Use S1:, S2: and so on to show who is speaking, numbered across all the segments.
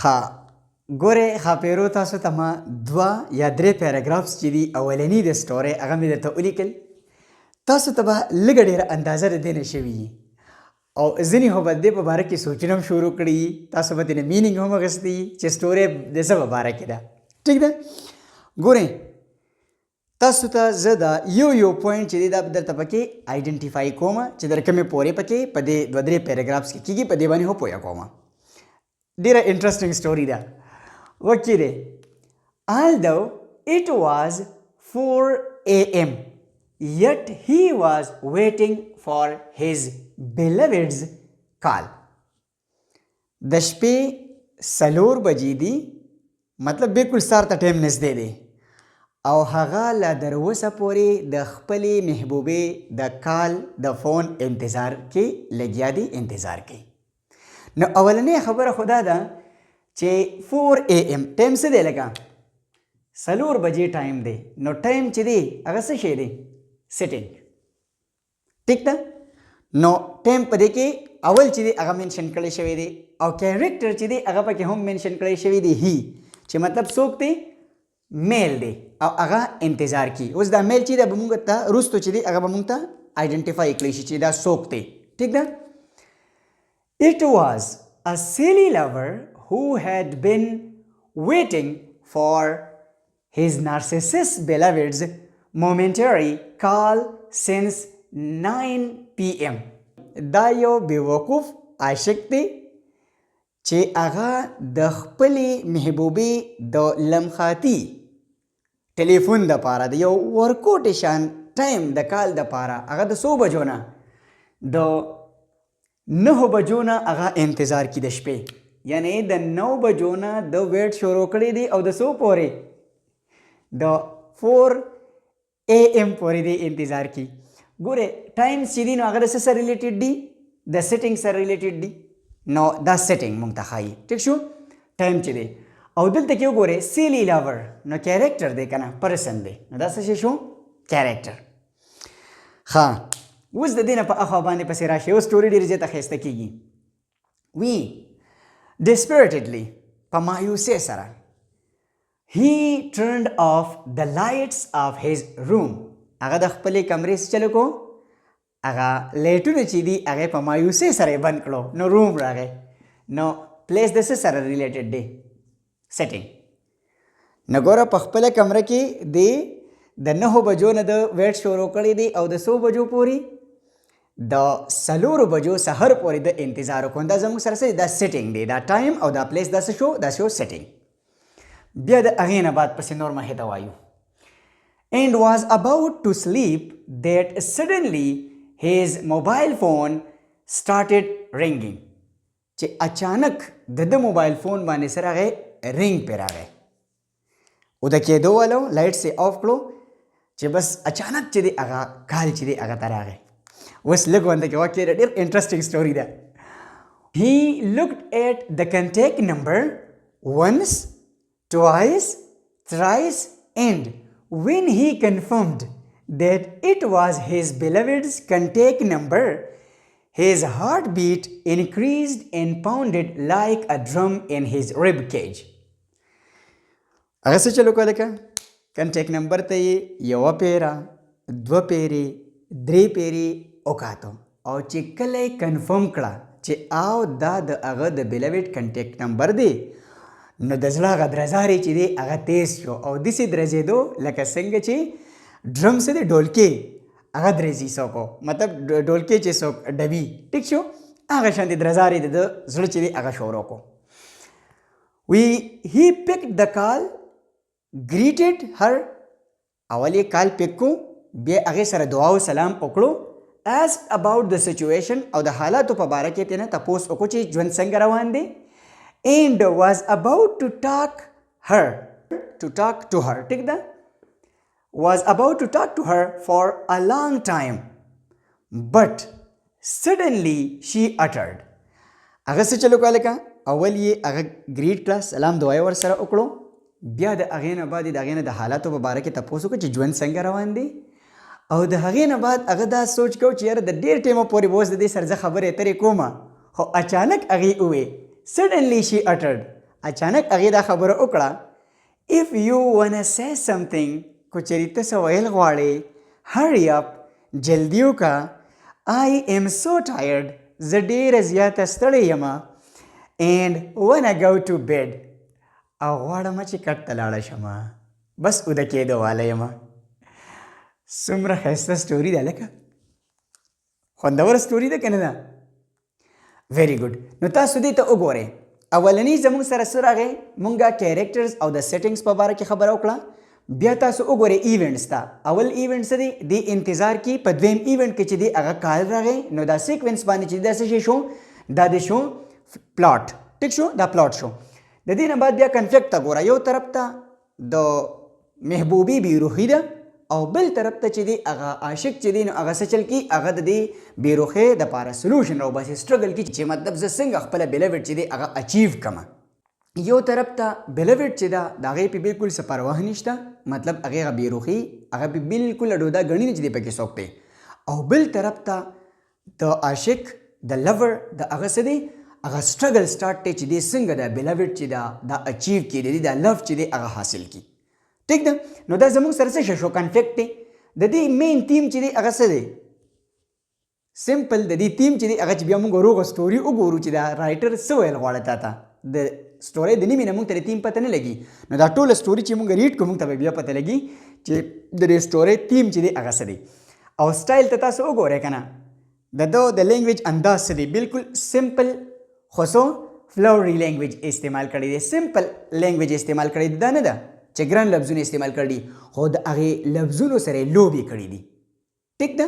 S1: ها ګوره خاپیرو تاسو ته ما 2 یا 3 پیراګرافز چې دي اولنی د سټوري هغه مې درته ولیکل. تاسو ته به لږه ډېره اندازه د دې نه شوي وي او ځینې خو به د دې په باره کې سوچونه هم شروع کړي وي، تاسو به ترې مینینګ هم اخیستی وي چې سټوري د څه په باره کې ده. ټیک ده، ګورئ تاسو ته زه دا یو پوینټ چې دی دا درته پکې آیډنټیفای کوم چې در کومې پورې پکې په دې 2-3 پیراګرافز کې کېږي، په دې باندې خو پوهه کوم. ډېره انټرسټینګ سټوري ده. وکې دی although it was 4 a.m. yet he was waiting for his beloved's call. د شپې 4 بجې دي، مطلب بالکل سهار ته ټایم نږدې دی او هغه لا در اوسه پورې د خپلې محبوبې د کال د فون انتظار کې لګیا دی، انتظار کوي. نو اولنۍ خبره خو دا ده چې 4 am ټایم څه دی؟ لکه 4 بجې ټایم دی. نو ټایم چې دی هغه څه شی دی؟ سیټینګ. ټیک ده، نو ټایم په دې کې اول چې دی هغه منشن کړی شوی دی او کیریکټر چې دی هغه پکې هم منشن کړی شوی دی هی، چې مطلب څوک دی؟ میل دی او هغه انتظار کی. اوس دا میل چې دا به مونږ ته وروستو چې دی هغه به مونږ ته آیډنټیفای کړی شي چې دا څوک دی. ټیک ده. It was a silly lover who had been waiting for his narcissist beloved's momentary call since 9 p.m. دا یو بیوقوف عاشق دی چې هغه د خپلې محبوبې د لمخاتي ټلیفون دپاره د یو ورکوټې شان ټایم د کال دپاره هغه د 100 بجو نه د 9 بجو نه هغه انتظار کی د شپې، یعنی د 9 بجو نه د ویټ شروع کړی دی او د 100 پورې د 4 am پورې دی انتظار کی. ګوره ټایمز چې دي نو هغه د څه سره ریلیټډ دي؟ د سیټینګ سره ریلیټډ دي. نو دا سیټینګ مونږ ته ښایي. ټیک شو، ټایم چې دی. او دلته کې وګورئ سیلی لاور، نو کیریکټر دی که نه، پرسن دی، نو دا څه شی شو؟ کیریکټر. ښه اوس د دې نه په اخوا باندې پسې راشئ. اوس سټوري ډېرې زیاته ښایسته کېږي. وی desperatedly په مایوسۍ سره he turned off the lights of his room. هغه د خپلې کمرې څه چلو کو؟ هغه لایټونه چې دي هغه په مایوسۍ سره یې بند کړو. نو روم راغی. نو پلیس د څه سره ریلیټډ دی؟ سیټینګ. نو ګوره په خپله کمره کې دی د 9 بجو نه د ویټ شروع کړی دی او د 100 بجو پورې د 4 بجو سحر پورې د انتظار وکړو. دا زموږ سره څه دی؟ دا سیټینګ دی. دا ټایم او دا پلیس دا څه شو؟ دا شو سیټینګ. بیا د هغې نه بعد پسې نور مخې ته وایو. and was about to sleep that suddenly his mobile phone started ringing. چې اچانک د موبایل فون باندې سره هغې رینګ پې راغی. او د کېدو والو لایټس یې آف کړو چې بس اچانک چې دی هغه کال چې دی هغه ته راغی. اوس لږ ونده کې واقع ډېر انټرسټینګ سټوري ده. he looked at the contact number once, twice, thrice, and when he confirmed that it was his beloved's contact number, his heartbeat increased and pounded like a drum in his rib cage. هغه څه چلو کوه لکه کنټیکټ نمبر ته یې 1 پیره 2 پیرې 3 پیرې وکاتو او چې کله یې کنفرم کړه چې او دا د هغه د بیلوډ کنټیکټ نمبر دی، نو د زړه هغه درزارې چې دی هغه تیز شو او داسې درزېدو لکه څنګه چې ډرم څه دی ډولکې هغه درزي څوک، مطلب ډولکې چې څوک ډبي. ټیک شو، هغه شانتې درزارې د زړه چې دی هغه شروع کړو. he picked the call, greeted her. اول یې کال پیک کو، بیا هغې سره دعا و سلام وکړو. asked about the situation او د حالاتو په باره کې تېنه تپوس وکړو چې ژوند څنګه روان دی. and was about to talk to her. ټیک ده، was about to talk to her for a long time, but suddenly she uttered. هغه څه چلو کوه لکه اول یې هغه ګریټ کړه، سلام دعا یې ورسره وکړو، بیا د هغې نه بعد یې د هغې نه د حالاتو په باره کې تپوس وکړو چې ژوند څنګه روان دی. او د هغې نه بعد هغه دا سوچ کو چې یاره د ډېر ټایمه پورې به اوس د دې سره زه خبرې اترې کومه، خو اچانک هغې ووې suddenly she uttered. اچانک هغې دا خبره وکړه if you wanna say something کو چېرې ته څه ویل غواړې hurry up جلدي وکړه I am so tired زه ډېره زیاته ستړې یم and wanna go to bed او غواړم چې کټ ته لاړه شم بس اوده کېدو واله یم څومره ښایسته سټوري ده لکه خوندوره سټوري ده که نه ده ویری ګډ نو تاسو دې ته وګورئ اولنی زموږ سره څه راغی مونږه کیریکټرز او د سیټنګز په باره کې خبره وکړه بیا تاسو وګورئ ایونټس ته اول ایونټ څه دی دې انتظار کې په دویم ایونټ کې چې دی هغه کال راغی نو دا سیکوینس باندې چې دا څه شی شو دا د شو پلاټ ټیک شو دا پلاټ شو د دې نه بعد بیا کنفلیکټ ته ګوره یو طرف ته د محبوبي بیروخي ده او بل طرف ته چې دی هغه عاشق چې دی نو هغه څه چل کي هغه د دې بیروخۍ دپاره سلوشن راوباسي سټرګل کي چې مطلب زه څنګه خپله بیلوډ چې دی هغه اچیو کړمه یو طرف ته بیلوډ چې ده د هغې پې بالکل څه پروا نشته مطلب هغې هغه بیروخي هغه پې بالکل ډوده ګڼي نه چې دی پکې څوک دی او بل طرف ته د عاشق د لور د هغه څه دی هغه سټرګل سټارټ دی چې دی څنګه د بیلوډ چې ده دا اچیو کړي د دې دا لو چې دی هغه حاصل کړي ټیک ده نو دا زموږ سره څه شو کنفلیکټ دی د دې مین تیم چې دی هغه څه دی سمپل د دې تیم چې دی هغه چې بیا موږ روغه سټوري وګورو چې دا رایټر څه ویل غواړي تا ته د سټوري د نیمې نه موږ ته د تیم پته نه لګي نو دا ټوله سټوري چې موږ ریډ کوو موږ ته بیا پته لګي چې د دې سټوري تیم چې دی هغه څه دی او سټایل ته تاسو وګورئ که نه د لینګویج انداز څه دی بالکل سمپل خو څو فلوري لینګویج استعمال کړی دی سمپل لینګویج استعمال کړی دی دا نه ده چې ګران لفظونه استعمال کړي خو د هغې لفظونو سره یې لوبې کړي دي ټیک ده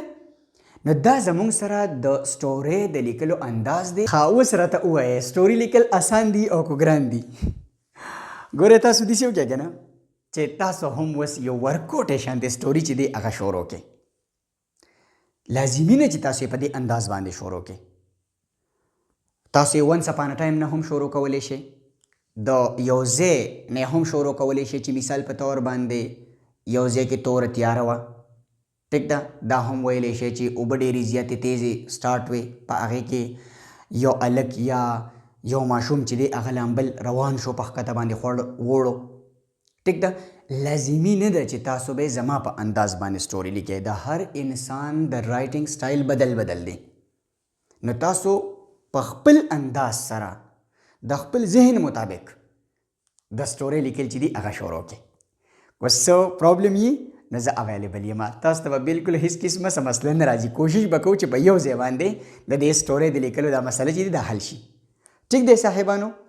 S1: نو دا زموږ سره د سټورۍ د لیکلو انداز دی اوس راته ووایه سټوري لیکل اسان دي او که ګران دي ګورئ تاسو داسې وکړئ که نه چې تاسو هم اوس یو ورکوټی شانتې سټوري چې دی هغه شروع کړئ لازمي نه چې تاسو یې په دې انداز باندې شروع کړئ تاسو یې ونس اپان ټایم نه هم شروع کولی شئ د یو ځای نه هم شروع کولی شي چې مثال په طور باندې یو ځای کې توره تیاره وه ټیک ده دا هم ویلی شي چې اوبه ډېرې زیاتې تیزې سټارټ وې په هغې کې یو هلک یا یو ماشوم چې دی هغه لامبل روان شو په ښکته باندې وړو ټیک ده لازمي نه ده چې تاسو به زما په انداز باندې سټوري لیکئ د هر انسان د رایټنګ سټایل بدل دی نو تاسو په خپل انداز سره د خپل ذهن مطابق د سټوري لیکل چې دي هغه شروع کړئ که څه پرابلم وي نو زه اویلیبل یم تاسو ته به بالکل هیڅ قسمه څه مسله نه راځي کوشش به کوو چې په یو ځای باندې د دې سټوري د لیکلو دا مسله چې دي دا حل شي ټیک دی صاحبانو